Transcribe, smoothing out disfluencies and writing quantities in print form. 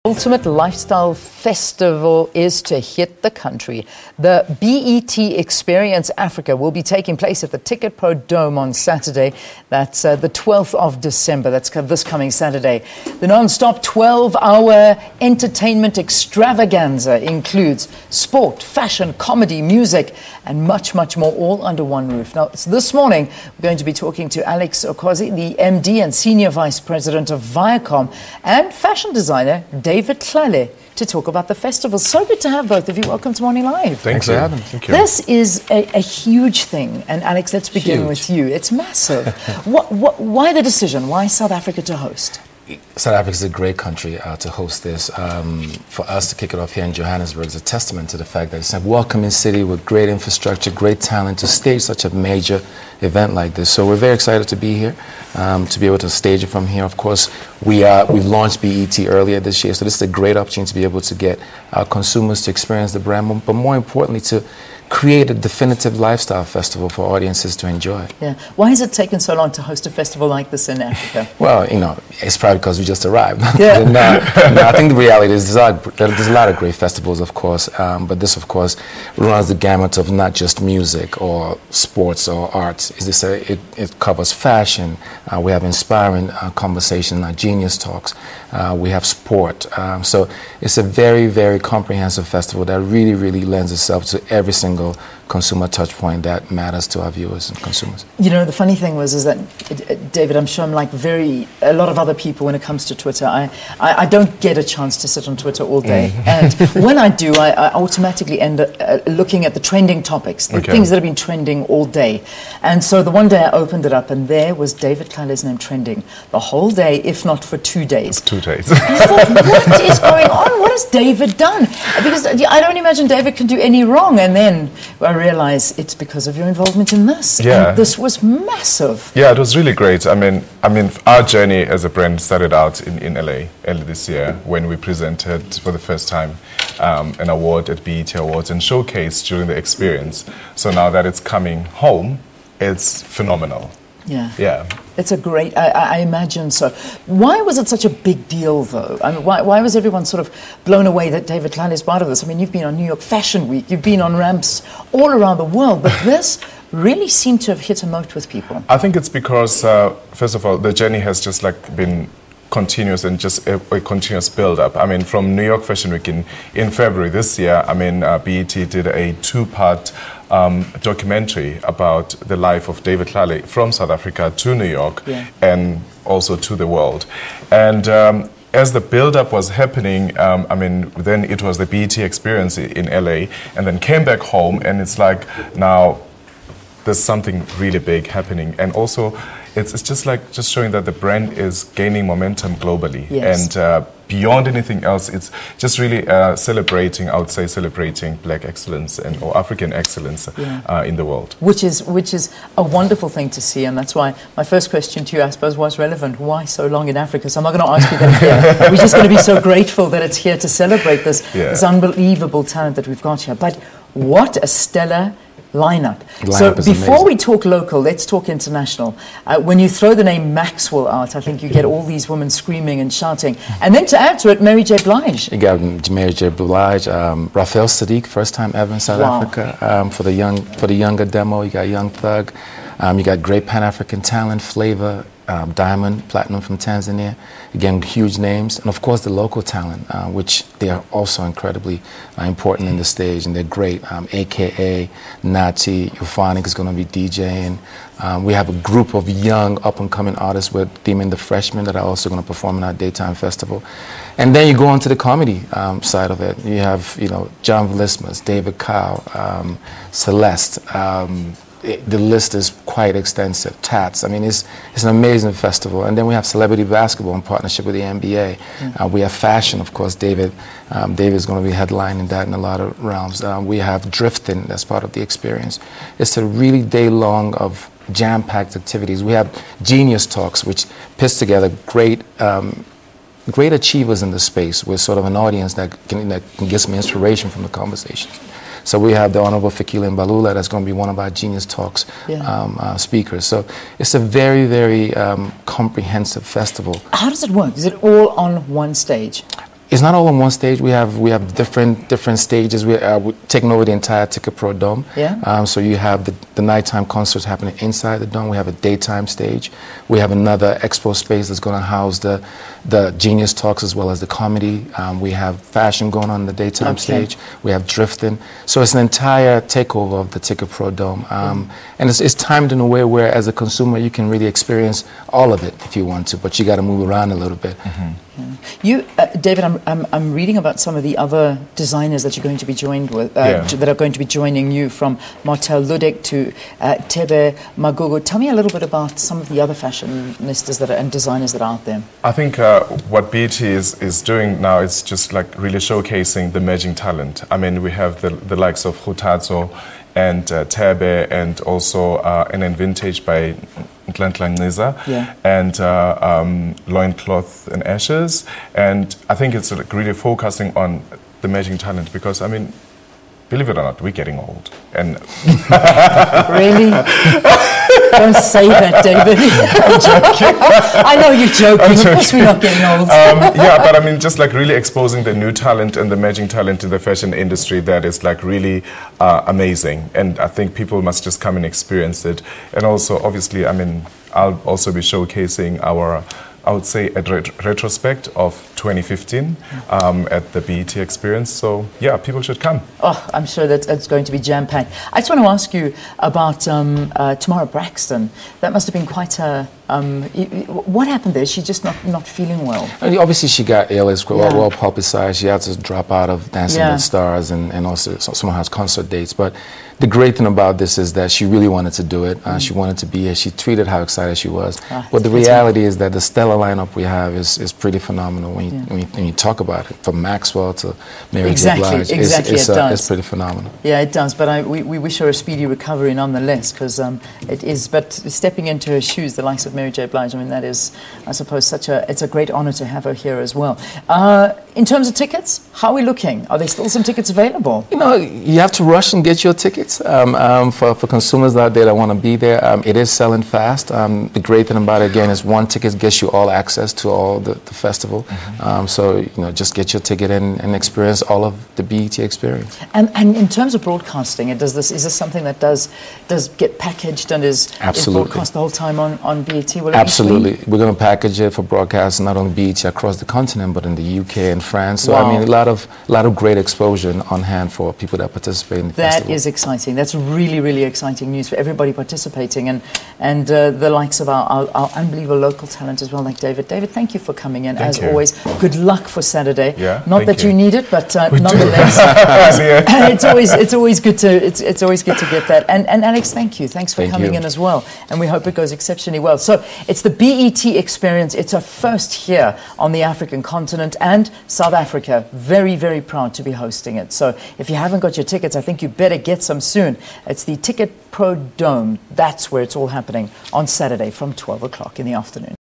Ultimate lifestyle festival is to hit the country. The BET Experience Africa will be taking place at the Ticketpro Dome on Saturday. That's the 12th of December. That's this coming Saturday. The non-stop 12-hour entertainment extravaganza includes sport, fashion, comedy, music, and much, much more, all under one roof. Now, this morning, we're going to be talking to Okosi, the MD and Senior Vice President of Viacom, and fashion designer David Tlale, to talk about the festival. So good to have both of you. Welcome to Morning Live. Thanks for having me. Thank you. This is a huge thing. And Alex, let's begin with you. It's massive. Why the decision? Why South Africa to host? South Africa is a great country to host this. For us to kick it off here in Johannesburg is a testament to the fact that it's a welcoming city with great infrastructure, great talent to stage such a major event like this. So we're very excited to be here, to be able to stage it from here. Of course, we launched BET earlier this year, so this is a great opportunity to be able to get our consumers to experience the brand, but more importantly, to create a definitive lifestyle festival for audiences to enjoy. Yeah. Why has it taken so long to host a festival like this in Africa? Well, you know, it's probably because we just arrived. Yeah. no, I think the reality is there's a lot of great festivals, of course, but this, of course, runs the gamut of not just music or sports or arts. It covers fashion. We have inspiring conversation, genius talks. We have sport. So it's a very, very comprehensive festival that really, really lends itself to every single consumer touch point that matters to our viewers and consumers. You know, the funny thing is that, David, I'm sure I'm like a lot of other people when it comes to Twitter. I don't get a chance to sit on Twitter all day. And when I do, I automatically end up looking at the trending topics, the things that have been trending all day. And so the one day I opened it up and there was David Tlale's name trending the whole day, if not for 2 days. 2 days. I thought, what is going on? What has David done? Because I don't imagine David can do any wrong. And then I realize it's because of your involvement in this. Yeah. And this was massive. Yeah, it was really great. I mean, our journey as a brand started out in LA early this year when we presented for the first time an award at BET Awards and showcased during the experience. So now that it's coming home, it's phenomenal. Yeah. Yeah. It's a great, I imagine so. Why was it such a big deal, though? I mean, why was everyone sort of blown away that David Tlale is part of this? I mean, you've been on New York Fashion Week, you've been on ramps all around the world, but this really seemed to have hit a note with people. I think it's because, first of all, the journey has just like been continuous and just a continuous build-up. I mean, from New York Fashion Week in February this year, I mean, BET did a 2-part documentary about the life of David Tlale from South Africa to New York and also to the world. And as the build-up was happening, I mean, then it was the BET Experience in LA, and then came back home, and it's like now there's something really big happening. And also, it's just like showing that the brand is gaining momentum globally. Yes. And beyond anything else, it's just really celebrating, I would say, celebrating Black excellence or African excellence in the world. Which is a wonderful thing to see, and that's why my first question to you, I suppose, was relevant. Why so long in Africa? So I'm not going to ask you that here. We're just going to be so grateful that it's here to celebrate this unbelievable talent that we've got here. But what a stellar lineup. So before we talk local, let's talk international. When you throw the name Maxwell out, I think you get all these women screaming and shouting. And then to add to it, Mary J. Blige. You got Mary J. Blige, Raphael Sadiq, first time ever in South Africa. For the younger demo, you got Young Thug. You got great Pan-African talent, Flavor, Diamond, Platinum from Tanzania. Again, huge names. And of course, the local talent, which they are also incredibly important in the stage, and they're great. AKA, Nati, Euphonic is going to be DJing. We have a group of young, up-and-coming artists with theming the freshmen that are also going to perform in our daytime festival. And then you go on to the comedy side of it. You have, you know, John Vlismas, David Kyle, Celeste. The list is quite extensive. Tats. I mean, it's an amazing festival. And then we have celebrity basketball in partnership with the NBA. We have fashion, of course. David is going to be headlining that in a lot of realms. We have drifting. That's part of the experience. It's a really day-long of jam-packed activities. We have genius talks, which piss together great achievers in the space with sort of an audience that can get some inspiration from the conversations. So we have the Honorable Fikile Mbalula that's going to be one of our Genius Talks speakers. So it's a very, very comprehensive festival. How does it work? Is it all on one stage? It's not all on one stage. We have different stages. We're taking over the entire Ticketpro Dome. Yeah. So you have the nighttime concerts happening inside the dome. We have a daytime stage. We have another expo space that's going to house the Genius Talks as well as the comedy. We have fashion going on the daytime stage. We have drifting. So it's an entire takeover of the Ticketpro Dome. And it's timed in a way where, as a consumer, you can really experience all of it if you want to, but you got to move around a little bit. You, David, I'm reading about some of the other designers that you're going to be joined with, that are going to be joining you, from Martel Ludek to Tebe Magugu. Tell me a little bit about some of the other fashionistas and designers that are out there. I think what BT is doing now is just like really showcasing the emerging talent. I mean, we have the likes of Hutazo and Tebe, and also an Vintage by Tlale, and Loincloth and Ashes. And I think it's like really focusing on the emerging talent, because, I mean, believe it or not, we're getting old. And really? Don't say that, David. I'm joking. I know you're joking. Of course we're not getting old. Yeah, but I mean, just like really exposing the new talent and the emerging talent in the fashion industry, that is like really amazing. And I think people must just come and experience it. And also, obviously, I mean, I'll also be showcasing our, I would say, a retrospect of 2015 at the BET Experience. So, yeah, people should come. Oh, I'm sure that it's going to be jam-packed. I just want to ask you about Tamara Braxton. That must have been quite a... what happened there? She's just not feeling well. Obviously, she got ill. It's well publicized. She had to drop out of Dancing with Stars and also some of her concert dates. But the great thing about this is that she really wanted to do it. She wanted to be here. She tweeted how excited she was. But the reality is that the stellar lineup we have is pretty phenomenal when you talk about it. From Maxwell to Mary J. Blige, it's pretty phenomenal. Yeah, it does. But we wish her a speedy recovery nonetheless, because it is. But stepping into her shoes, the likes of Mary J. Blige, I mean, that is, I suppose, it's a great honor to have her here as well. In terms of tickets, how are we looking? Are there still some tickets available? You know, you have to rush and get your tickets. For consumers out there that want to be there, it is selling fast. The great thing about it, again, is one ticket gets you all access to all the festival. So, you know, just get your ticket and experience all of the BET experience. And in terms of broadcasting, is this something that does get packaged and is broadcast the whole time on BET? Absolutely. We're going to package it for broadcast, not only BET across the continent, but in the UK and France. So, I mean, a lot of great exposure on hand for people that participate in the festival. That is exciting. That's really, really exciting news for everybody participating, and the likes of our unbelievable local talent as well, like David. David, thank you for coming in. As always, good luck for Saturday. Yeah, not that you need it, but nonetheless, it's always good to get that. And Alex, thank you. Thanks for coming in as well. And we hope it goes exceptionally well. So it's the BET Experience. It's a first here on the African continent, and South Africa very, very proud to be hosting it. So if you haven't got your tickets, I think you better get some soon. It's the Ticketpro Dome. That's where it's all happening on Saturday from 12 o'clock in the afternoon.